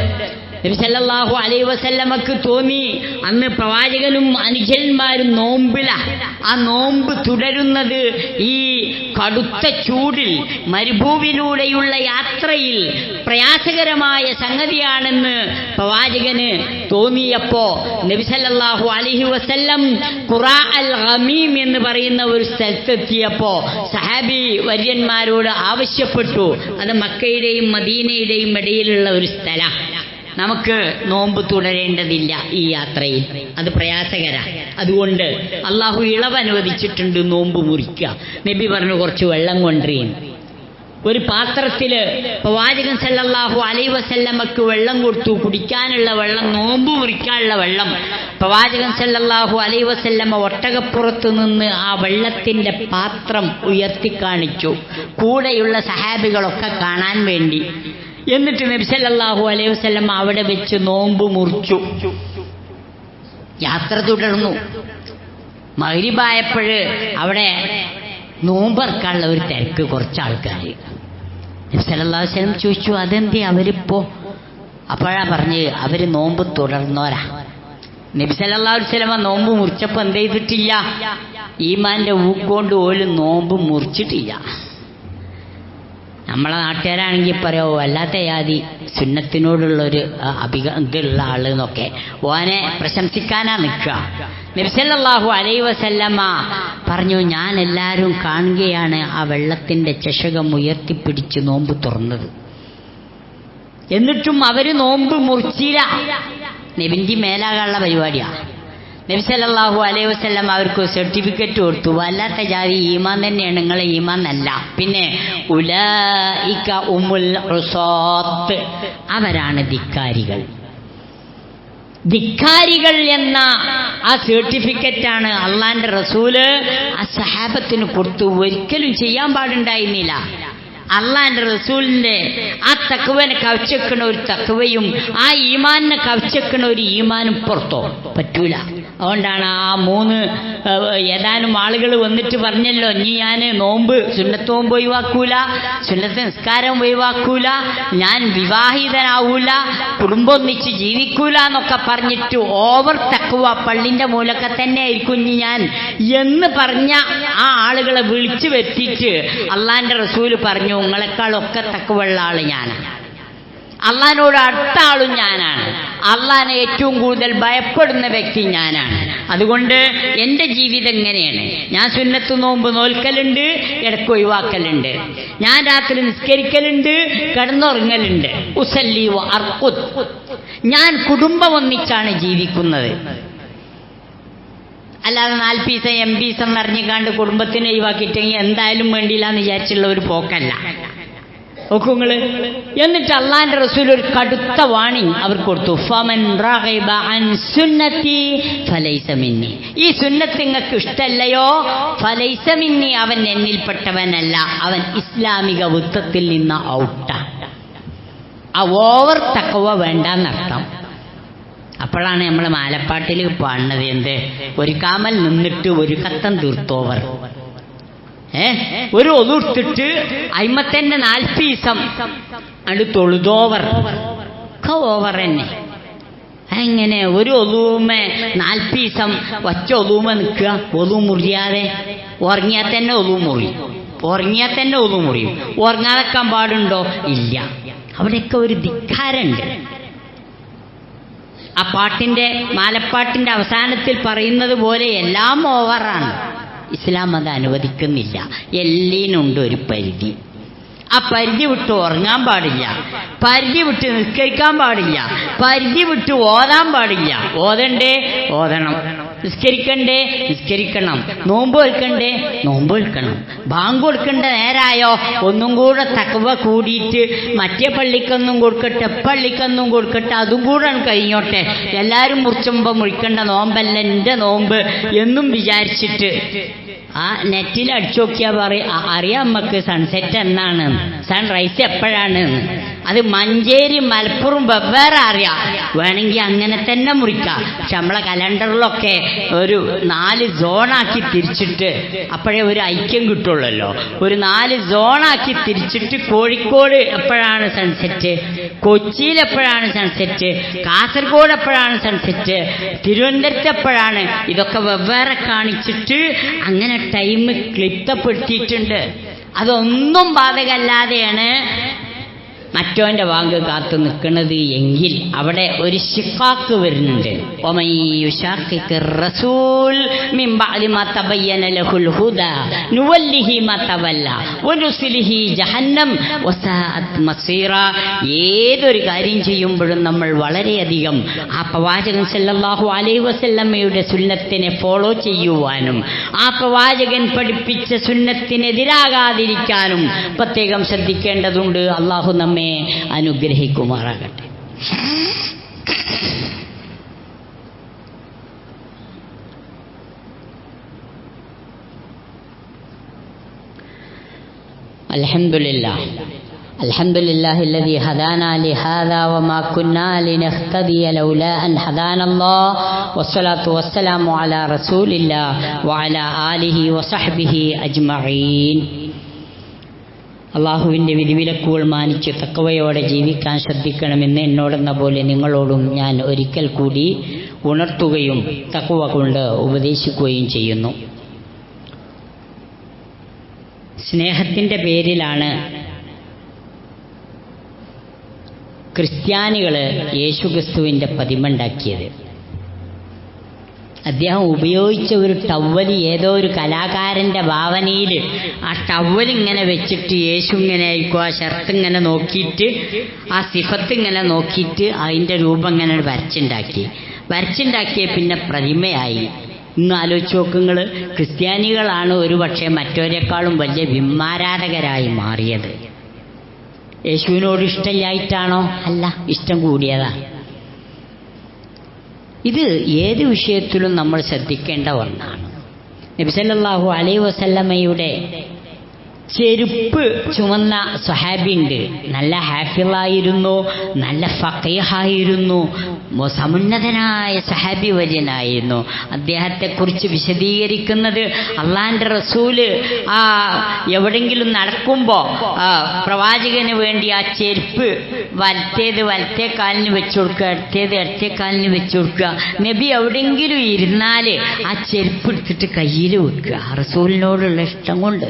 നബി സല്ലല്ലാഹു അലൈഹി വസല്ലമക്ക് തോന്നി അന്ന് പ്രവാചകനും അനുചരന്മാരും നോമ്പില. ആ നോമ്പ് തുടരുന്നത് ഈ കടുത്ത ചൂടിൽ മരുഭൂമിയിലൂടെയുള്ള യാത്രയിൽ പ്രയാസകരമായ സംഗതിയാണെന്ന് പ്രവാചകന് തോന്നിയപ്പോ നബി സല്ലല്ലാഹു അലൈഹി വസല്ലം ഖുറാ അൽ ഗമീം എന്ന് പറയുന്ന ഒരു സ്ഥലത്തെത്തിയപ്പോ സഹാബി വര്യന്മാരോട് ആവശ്യപ്പെട്ടു. അത് മക്കയുടെയും മദീനയുടെയും ഇടയിലുള്ള ഒരു സ്ഥലം. നമുക്ക് നോമ്പ് തുടരേണ്ടതില്ല ഈ യാത്രയിൽ, അത് പ്രയാസകരാണ്. അതുകൊണ്ട് അള്ളാഹു ഇളവ് അനുവദിച്ചിട്ടുണ്ട് നോമ്പ് മുറിക്കുക. നബി പറഞ്ഞു കുറച്ച് വെള്ളം കൊണ്ടുവരീന്ന്. ഒരു പാത്രത്തിൽ പ്രവാചകൻ സല്ലല്ലാഹു അലൈഹി വസല്ലമക്ക് വെള്ളം കൊടുത്തു, കുടിക്കാനുള്ള വെള്ളം, നോമ്പ് മുറിക്കാനുള്ള വെള്ളം. പ്രവാചകൻ സല്ലല്ലാഹു അലൈഹി വസല്ലമ ഒട്ടകപ്പുറത്ത് നിന്ന് ആ വെള്ളത്തിന്റെ പാത്രം ഉയർത്തി കാണിച്ചു, കൂടെയുള്ള സഹാബികളൊക്കെ കാണാൻ വേണ്ടി. എന്നിട്ട് നബി സല്ലല്ലാഹു അലൈഹി വസല്ലം അവിടെ വെച്ച് നോമ്പ് മുറിച്ചു. യാത്ര തുടർന്നു. മഗ്രിബായപ്പോൾ അവിടെ നോമ്പറക്കാനുള്ള ഒരു തിരക്ക്, കുറച്ച് ആൾക്കാർ. നബി സല്ലല്ലാഹു അലൈഹി വസല്ലം ചോദിച്ചു, അതെന്തേ അവരിപ്പോ? അപ്പോഴാ പറഞ്ഞ് അവര് നോമ്പ് തുടർന്നോരാ. നബി സല്ലല്ലാഹു അലൈഹി വസല്ലം നോമ്പ് മുറിച്ചപ്പോൾ എന്ത് ചെയ്തിട്ടില്ല? ഈമാന്റെ ഊക്കൊണ്ട് പോലും നോമ്പ് മുറിച്ചിട്ടില്ല. നമ്മളെ നാട്ടുകാരാണെങ്കിൽ പറയോ വല്ലാത്ത യാതി സുന്നത്തിനോടുള്ളൊരു ഇതുള്ള ആള് എന്നൊക്കെ ഓനെ പ്രശംസിക്കാനാ നിൽക്കുക. നബി സല്ലല്ലാഹു അലൈഹി വസല്ലമ പറഞ്ഞു, ഞാൻ എല്ലാവരും കാണുകയാണ് ആ വെള്ളത്തിന്റെ ചഷകം ഉയർത്തിപ്പിടിച്ച് നോമ്പ് തുറന്നത്. എന്നിട്ടും അവര് നോമ്പ് മുറിച്ചില്ല. നബിന്റെ മേലാകാനുള്ള പരിപാടിയാണ്. നബി സല്ലല്ലാഹു അലൈഹി വസല്ലം അവർക്ക് സർട്ടിഫിക്കറ്റ് കൊടുത്തു. വല്ലാത്ത ജാതി ഈമാൻ തന്നെയാണ്, നിങ്ങളെ ഈമാൻ അല്ല. പിന്നെ ഉലൈക ഉമുൽ ഉസാത്ത്, അവരാണ് ധിക്കാരികൾ. ധിക്കാരികൾ എന്ന ആ സർട്ടിഫിക്കറ്റാണ് അള്ളാന്റെ റസൂല് ആ സഹാബത്തിന് കൊടുത്തു. ഒരിക്കലും ചെയ്യാൻ പാടുണ്ടായിരുന്നില്ല. അള്ളാന്റെ റസൂലിന്റെ ആ തഖ്വനെ കവച്ചെക്കണ ഒരു തഖ്വയും ആ ഈമാനിനെ കവച്ചെക്കണ ഒരു ഈമാനും പുറത്തോ പറ്റൂല. അതുകൊണ്ടാണ് ആ ഏതാനും ആളുകൾ വന്നിട്ട് പറഞ്ഞല്ലോ, ഇനി ഞാൻ നോമ്പ് സുന്നത്ത് നോമ്പ് ഒഴിവാക്കൂല, സുന്നത്ത് നിസ്കാരം ഒഴിവാക്കൂല, ഞാൻ വിവാഹിതനാവൂല, കുടുംബം ഒന്നിച്ച് ജീവിക്കൂല എന്നൊക്കെ പറഞ്ഞിട്ട് ഓവർ തഖ്വ പള്ളിന്റെ മൂലൊക്കെ തന്നെ ആയിരിക്കും ഇനി ഞാൻ എന്ന് പറഞ്ഞ ആ ആളുകളെ വിളിച്ചു വരുത്തിയിട്ട് അള്ളാന്റെ റസൂല് പറഞ്ഞു, നിങ്ങളെക്കാളൊക്കെ തഖ്വയുള്ള ആള് ഞാനാണ്, അള്ളാഹിനോട് അടുത്ത ആളും ഞാനാണ്, അള്ളാഹിനെ ഏറ്റവും കൂടുതൽ ഭയപ്പെടുന്ന വ്യക്തി ഞാനാണ്. അതുകൊണ്ട് എൻ്റെ ജീവിതം ഇങ്ങനെയാണ്. ഞാൻ സുന്നത്ത് നോമ്പ് നോൽക്കലുണ്ട്, ഇടയ്ക്ക് ഒഴിവാക്കലുണ്ട്. ഞാൻ രാത്രി നിസ്കരിക്കലുണ്ട്, കിടന്നുറങ്ങലുണ്ട്. ഉസല്ലി വ അർഖുദ്, ഞാൻ കുടുംബം ഒന്നിച്ചാണ് ജീവിക്കുന്നത്. അല്ലാതെ 4 പീസ 8 പീസ എന്നറിഞ്ഞിക്കാണ്ട് കുടുംബത്തിനെ ഒഴിവാക്കിയിട്ടെങ്കിൽ എന്തായാലും വേണ്ടിയില്ല എന്ന് വിചാരിച്ചുള്ള ഒരു പോക്കല്ല. നോക്കുങ്ങള്. എന്നിട്ട് അള്ളാന്റെ റസൂൽ ഒരു കടുത്ത വാണിംഗ് അവർക്ക് കൊടുത്തു. ഫമൻ റഗിബ അൻ സുന്നതി ഫലൈസ മിന്നി, ഈ സുന്നത്ത് നിങ്ങൾക്ക് ഇഷ്ടല്ലയോ, ഫലൈസ മിന്നി, അവൻ എന്നിൽപ്പെട്ടവനല്ല, അവൻ ഇസ്ലാമിക വൃത്തത്തിൽ നിന്ന് ഔട്ടാണ്. ആ ഓവർ തഖ്വ വേണ്ടെന്നർത്ഥം. അപ്പോഴാണ് നമ്മൾ മാലപ്പാട്ടിൽ പാടുന്നത് എന്ത്, ഒരു കാമൽ നിന്നിട്ട് ഒരു കത്തം തീർത്തോവർ. ഒരു ഒതുർത്തിട്ട് അയിമത്തന്നെ 4 പീസം അത് തൊഴുതോവർ ഒക്കെ ഓവർ തന്നെ. എങ്ങനെ ഒരു ഒതുമ 4 പീസം ഒറ്റ ഒതുമ നിൽക്കുക, ഒതു മുറിയാതെ? ഉറങ്ങിയാൽ തന്നെ ഒതു മുറിയും, ഉറങ്ങിയാൽ തന്നെ ഒതു മുറിയും. ഉറങ്ങാതെക്കാൻ പാടുണ്ടോ? ഇല്ല. അവിടെയൊക്കെ ഒരു ധിക്കാരുണ്ട്. ആ പാട്ടിന്റെ മാലപ്പാട്ടിന്റെ അവസാനത്തിൽ പറയുന്നത് പോലെ എല്ലാം ഓവറാണ്. ഇസ്ലാം അത് അനുവദിക്കുന്നില്ല. എല്ലിനുണ്ട് ഒരു പരിധി. ആ പരിധി വിട്ട് ഉറങ്ങാൻ പാടില്ല, പരിധി വിട്ട് നിസ്കരിക്കാൻ പാടില്ല, പരിധി വിട്ട് ഓതാൻ പാടില്ല. ഓതണ്ടേ ഓതണം, നിസ്കരിക്കണ്ടേ നിസ്കരിക്കണം, നോമ്പ് വെൽക്കണ്ടേ നോമ്പ് വെൽക്കണം. ബാങ്ക് കൊടുക്കേണ്ട നേരായോ ഒന്നും കൂടെ തഖ്വ കൂടിയിട്ട് മറ്റേ പള്ളിക്കൊന്നും കൊടുക്കട്ടെ, പള്ളിക്കൊന്നും കൊടുക്കട്ടെ, അതും കൂടെ കഴിഞ്ഞോട്ടെ, എല്ലാവരും മുറിച്ചുമ്പോൾ മുറിക്കേണ്ട നോമ്പല്ല എൻ്റെ നോമ്പ് എന്നും വിചാരിച്ചിട്ട് ആ നെറ്റിൽ അടിച്ചു നോക്കിയാൽ അറിയാം നമുക്ക് സൺസെറ്റ് എന്നാണ്. സൺറൈസ് എപ്പോഴാണ്. അത് മഞ്ചേരി മലപ്പുറം വെവ്വേറെ അറിയാം, വേണമെങ്കിൽ അങ്ങനെ തന്നെ മുറിക്കാം. പക്ഷെ നമ്മളെ കലണ്ടറിലൊക്കെ ഒരു 4 സോണാക്കി തിരിച്ചിട്ട് അപ്പോഴേ ഒരു ഐക്യം കിട്ടുള്ളല്ലോ. ഒരു 4 സോണാക്കി തിരിച്ചിട്ട് കോഴിക്കോട് എപ്പോഴാണ് സൺസെറ്റ്, കൊച്ചിയിൽ എപ്പോഴാണ് സൺസെറ്റ്, കാസർഗോഡ് എപ്പോഴാണ് സൺസെറ്റ്, തിരുവനന്തപുരത്ത് എപ്പോഴാണ്, ഇതൊക്കെ വെവ്വേറെ കാണിച്ചിട്ട് അങ്ങനെ ടൈം ക്ലിപ്തപ്പെടുത്തിയിട്ടുണ്ട്. അതൊന്നും ബാധകമല്ലാതെയാണ് മറ്റോന്റെ വാങ്ക് കാത്തു നിൽക്കുന്നത് എങ്കിൽ അവിടെ ഒരു ശിഖാക്ക് വരുന്നുണ്ട്. റസൂൽ മിൻ ബഅദി മാ തബയ്യന ലഹുൽ ഹുദാ നുവല്ലിഹി മാ തവല്ല വനുസ്ലിഹി ജഹന്നം വസാഅത് മസീറ. ഏതൊരു കാര്യം ചെയ്യുമ്പോഴും നമ്മൾ വളരെയധികം ആ പ്രവാചകൻ സല്ലല്ലാഹു അലൈഹി വസല്ലമയുടെ സുന്നത്തിനെ ഫോളോ ചെയ്യുവാനും ആ പ്രവാചകൻ പഠിപ്പിച്ച സുന്നത്തിനെതിരാകാതിരിക്കാനും പ്രത്യേകം ശ്രദ്ധിക്കേണ്ടതുണ്ട്. അള്ളാഹു നമ്മെ അനുഗ്രഹിക്കുമാറാകട്ടെ. അൽഹംദുലില്ലാഹ് അൽഹംദുലില്ലാഹില്ലദീ ഹദാനാ ലിഹാദാ വമാ കുന്നാ ലിനഹ്തദിയ ലൗലാ അൻ ഹദാനല്ലാഹ് വസ്സലാത്തു വസ്സലാമു അലാ റസൂലില്ലാഹ് വഅലാ ആലിഹി വസഹ്ബിഹി അജ്മഈൻ. അള്ളാഹുവിൻ്റെ വിധിവിലക്കുകൾ മാനിച്ച് തഖ്വയോടെ ജീവിക്കാൻ ശ്രദ്ധിക്കണമെന്ന് എന്നോടെന്ന പോലെ നിങ്ങളോടും ഞാൻ ഒരിക്കൽ കൂടി ഉണർത്തുകയും തഖ്വ കൊണ്ട് ഉപദേശിക്കുകയും ചെയ്യുന്നു. സ്നേഹത്തിൻ്റെ പേരിലാണ് ക്രിസ്ത്യാനികൾ യേശുക്രിസ്തുവിൻ്റെ പ്രതിമയുണ്ടാക്കിയത്. അദ്ദേഹം ഉപയോഗിച്ച ഒരു ടവ്വല് ഏതോ ഒരു കലാകാരൻ്റെ ഭാവനയിൽ ആ ടവ്വലിങ്ങനെ വെച്ചിട്ട് യേശു ഇങ്ങനെ ആയിരിക്കും, ആ ഷർട്ട് ഇങ്ങനെ നോക്കിയിട്ട് ആ സിഫത്ത് ഇങ്ങനെ നോക്കിയിട്ട് അതിൻ്റെ രൂപം ഇങ്ങനെ വരച്ചുണ്ടാക്കിയ പിന്നെ പ്രതിമയായി. ഇന്ന് ആലോചിച്ച് നോക്കുങ്ങൾ, ക്രിസ്ത്യാനികളാണ് ഒരു പക്ഷേ മറ്റവരെക്കാളും വലിയ ബിംബാരാധകരായി മാറിയത്. യേശുവിനോട് ഇഷ്ടമില്ലായിട്ടാണോ? അല്ല, ഇഷ്ടം കൂടിയതാണ്. ഇത് ഏത് വിഷയത്തിലും നമ്മൾ ശ്രദ്ധിക്കേണ്ട ഒന്നാണ്. നബി സല്ലല്ലാഹു അലൈഹി വസല്ലമയുടെ ചെരുപ്പ് ചുമന്ന സ്വഹാബിയുണ്ട്. നല്ല ഹാഫിളായിരുന്നു, നല്ല ഫഖീഹായിരുന്നു, സമുന്നതനായ സ്വഹാബി വര്യനായിരുന്നു. അദ്ദേഹത്തെക്കുറിച്ച് വിശദീകരിക്കുന്നത് അള്ളാഹിൻ്റെ റസൂല് എവിടെങ്കിലും നടക്കുമ്പോൾ പ്രവാചകന് വേണ്ടി ആ ചെരുപ്പ് വലത്തേ കാലിന് വെച്ചു കൊടുക്കുക, ഇടത്തേ കാലിന് വെച്ചു കൊടുക്കുക. നബി എവിടെയെങ്കിലും ഇരുന്നാൽ ആ ചെരുപ്പ് എടുത്തിട്ട് കയ്യിൽ വെക്കുക, റസൂലിനോടുള്ള ഇഷ്ടം കൊണ്ട്.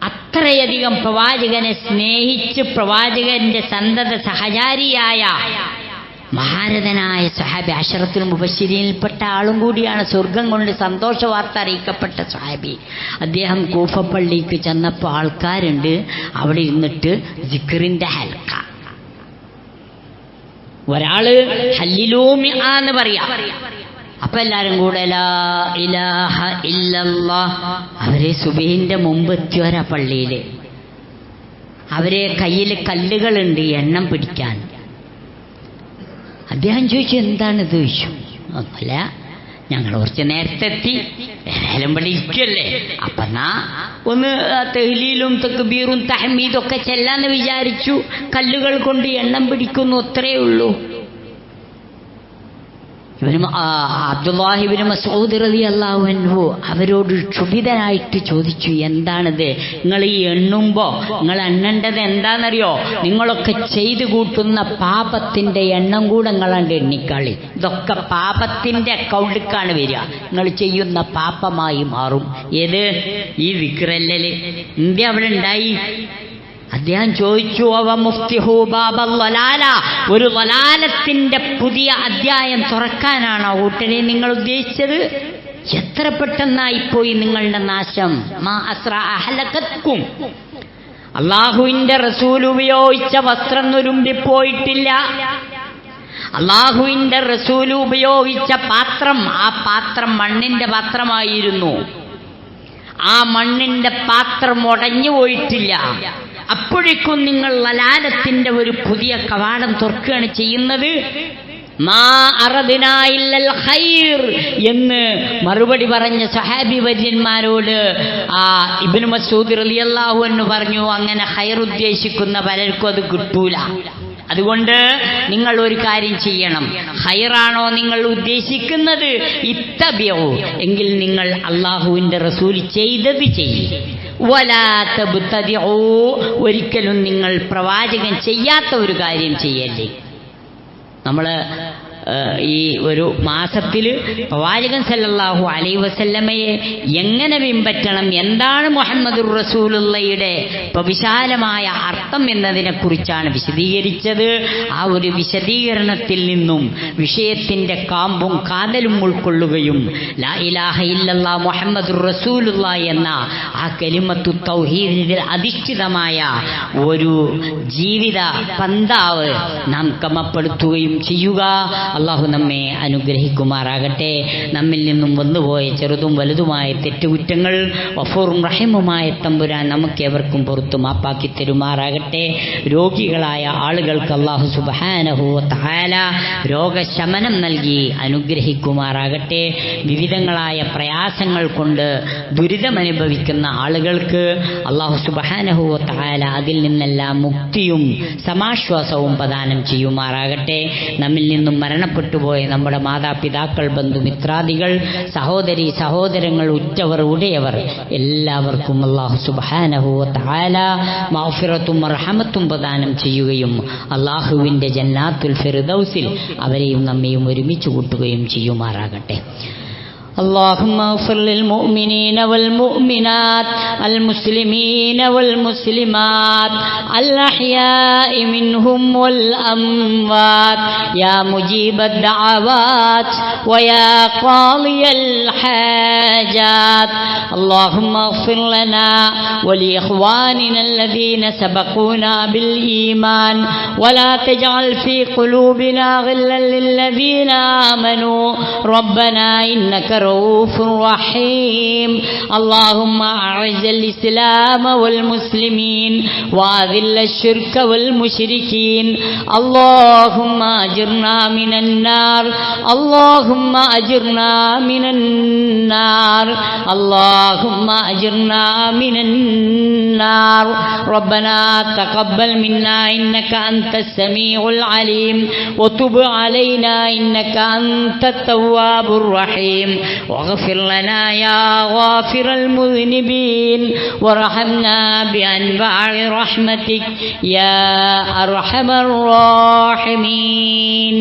അത്രയധികം പ്രവാചകനെ സ്നേഹിച്ച് പ്രവാചകന്റെ സന്തത സഹചാരിയായ മഹാരഥനായ സ്വഹാബി, അശറത്തുൽ മുബശ്ശിരീനിൽപ്പെട്ട ആളും കൂടിയാണ്. സ്വർഗം കൊണ്ട് സന്തോഷ വാർത്ത അറിയിക്കപ്പെട്ട സ്വഹാബി. അദ്ദേഹം കൂഫ പള്ളിക്ക് ചെന്നപ്പോൾ ആൾക്കാരുണ്ട് അവിടെ ഇരുന്നിട്ട് സിക്റിന്റെ ഹൽക്ക. ഒരാള് ഹല്ലിലൂമി എന്ന് പറയാം. അപ്പൊ എല്ലാരും കൂടെ ലാ ഇലാഹ ഇല്ലല്ലാഹ്. അവരെ സുബഹിന്റെ മുമ്പ് എത്തിയോരാ പള്ളിയില്. അവരെ കയ്യിൽ കല്ലുകളുണ്ട് എണ്ണം പിടിക്കാൻ. അദ്ദേഹം ചോദിച്ചു, എന്താണിത് ചോദിച്ചു. ഒന്നുമില്ല, ഞങ്ങൾ കുറച്ച് നേരത്തെ എത്തി, ഏതായാലും ഇവിടെ ഇരിക്കല്ലേ, അപ്പന്നാ ഒന്ന് തഹ്ലീലും തക്ബീറും തഹ്മീദും ഒക്കെ ചെല്ലാന്ന് വിചാരിച്ചു. കല്ലുകൾ കൊണ്ട് എണ്ണം പിടിക്കുന്നു, അത്രയേ ഉള്ളൂ. അബ്ദുല്ലാഹി ഇബ്നു മസ്ഊദ് റളിയല്ലാഹു അൻഹു അവരോട് ക്ഷുഭിതനായിട്ട് ചോദിച്ചു, എന്താണിത്? നിങ്ങൾ ഈ എണ്ണുമ്പോൾ നിങ്ങൾ എണ്ണേണ്ടത് എന്താണെന്നറിയോ? നിങ്ങളൊക്കെ ചെയ്തു കൂട്ടുന്ന പാപത്തിന്റെ എണ്ണം കൂടെ നിങ്ങളാണ്ട് എണ്ണിക്കളി. ഇതൊക്കെ പാപത്തിന്റെ അക്കൗണ്ടിലേക്കാണ് വരിക. നിങ്ങൾ ചെയ്യുന്ന പാപമായി മാറും. ഏത്? ഈ വിക്രല്ലല് ഇന്ത്യ അവിടെ ഉണ്ടായി. അദ്ദേഹം ചോദിച്ചു, അവ മുഫ്തിഹു ബാബൽ വലാല, ഒരു വലാലത്തിന്റെ പുതിയ അധ്യായം തുറക്കാനാണോ കൂട്ടരെ നിങ്ങൾ ഉദ്ദേശിച്ചത്? എത്ര പെട്ടെന്നായിപ്പോയി നിങ്ങളുടെ നാശം. മാ അസ്റാ അഹ്ലകത്കും. അള്ളാഹുവിന്റെ റസൂൽ ഉപയോഗിച്ച വസ്ത്രം നുരുമ്പിപ്പോയിട്ടില്ല. അള്ളാഹുവിന്റെ റസൂൽ ഉപയോഗിച്ച പാത്രം, ആ പാത്രം മണ്ണിന്റെ പാത്രമായിരുന്നു. ആ മണ്ണിന്റെ പാത്രം ഉടഞ്ഞു പോയിട്ടില്ല. അപ്പോഴേക്കും നിങ്ങൾ ലലാലത്തിന്റെ ഒരു പുതിയ കവാടം തുറക്കുകയാണ് ചെയ്യുന്നത്. മാ അറദ്നാ ഇല്ലൽ ഖൈർ എന്ന് മറുപടി പറഞ്ഞ സഹാബി വര്യന്മാരോട് ഇബ്നു മസ്ഊദ് റളിയല്ലാഹു അൻഹു പറഞ്ഞു, അങ്ങനെ ഖൈർ ഉദ്ദേശിക്കുന്ന പലർക്കും അത് കിട്ടൂല. അതുകൊണ്ട് നിങ്ങൾ ഒരു കാര്യം ചെയ്യണം. ഖൈറാണോ നിങ്ങൾ ഉദ്ദേശിക്കുന്നത്, ഇത്തബിഉ, എങ്കിൽ നിങ്ങൾ അല്ലാഹുവിന്റെ റസൂൽ ചെയ്തത് ചെയ്യും. വലാ തബ്തദിഉ, ഒരിക്കലും നിങ്ങൾ പ്രവാചകൻ ചെയ്യാത്ത ഒരു കാര്യം ചെയ്യല്ലേ. നമ്മൾ ഈ ഒരു മാസത്തിൽ പ്രവാചകൻ സല്ലല്ലാഹു അലൈഹി വസല്ലമയെ എങ്ങനെ പിൻപറ്റണം, എന്താണ് മുഹമ്മദുർ റസൂലുള്ളയുടെ വിശാലമായ അർത്ഥം എന്നതിനെക്കുറിച്ചാണ് വിശദീകരിച്ചത്. ആ ഒരു വിശദീകരണത്തിൽ നിന്നും വിഷയത്തിൻ്റെ കാമ്പും കാതലും ഉൾക്കൊള്ളുകയും ലാ ഇലാഹ ഇല്ലല്ലാഹ് മുഹമ്മദുർ റസൂലുള്ളാ എന്ന ആ കലിമത്തു തൗഹീദിൽ അധിഷ്ഠിതമായ ഒരു ജീവിത പന്താവ് നാം ക്രമപ്പെടുത്തുകയും ചെയ്യുക. അള്ളാഹു നമ്മെ അനുഗ്രഹിക്കുമാറാകട്ടെ. നമ്മിൽ നിന്നും വന്നുപോയ ചെറുതും വലുതുമായ തെറ്റുകുറ്റങ്ങൾ ഗഫൂറും റഹീമുമായ തമ്പുരാൻ നമുക്കേവർക്കും പുറത്തു മാപ്പാക്കി തരുമാറാകട്ടെ. രോഗികളായ ആളുകൾക്ക് അള്ളാഹു സുബ്ഹാനഹു വ തആല രോഗശമനം നൽകി അനുഗ്രഹിക്കുമാറാകട്ടെ. വിവിധങ്ങളായ പ്രയാസങ്ങൾ കൊണ്ട് ദുരിതമനുഭവിക്കുന്ന ആളുകൾക്ക് അള്ളാഹു സുബ്ഹാനഹു വ തആല അതിൽ നിന്നെല്ലാം മുക്തിയും സമാശ്വാസവും പ്രദാനം ചെയ്യുമാറാകട്ടെ. നമ്മിൽ നിന്നും മരണപ്പെട്ടുപോയ നമ്മുടെ മാതാപിതാക്കൾ, ബന്ധുമിത്രാദികൾ, സഹോദരി സഹോദരങ്ങൾ, ഉറ്റവർ ഉടയവർ എല്ലാവർക്കും അല്ലാഹു സുബ്ഹാനഹു വ തആല മഗ്ഫിറത്തും റഹ്മത്തും പ്രദാനം ചെയ്യുകയും അല്ലാഹുവിൻ്റെ ജന്നാത്തുൽ ഫിർദൗസിൽ അവരെയും നമ്മയും ഒരുമിച്ച് കൂട്ടുകയും ചെയ്യുമാറാകട്ടെ. اللهم اغفر للمؤمنين والمؤمنات المسلمين والمسلمات الأحياء منهم والأموات يا مجيب الدعوات ويا قاضي الحاجات. اللهم اغفر لنا ولإخواننا الذين سبقونا بالإيمان ولا تجعل في قلوبنا غلا للذين آمنوا ربنا إنك رؤوف رحيم. اللهم أعز الإسلام والمسلمين وأذل الشرك والمشركين. اللهم أجرنا من النار، اللهم أجرنا من النار، اللهم أجرنا من النار. ربنا تقبل منا إنك أنت السميع العليم وتب علينا إنك أنت التواب الرحيم. واغفر لنا يا غافر المذنبين وارحمنا بأنواع رحمتك يا أرحم الراحمين.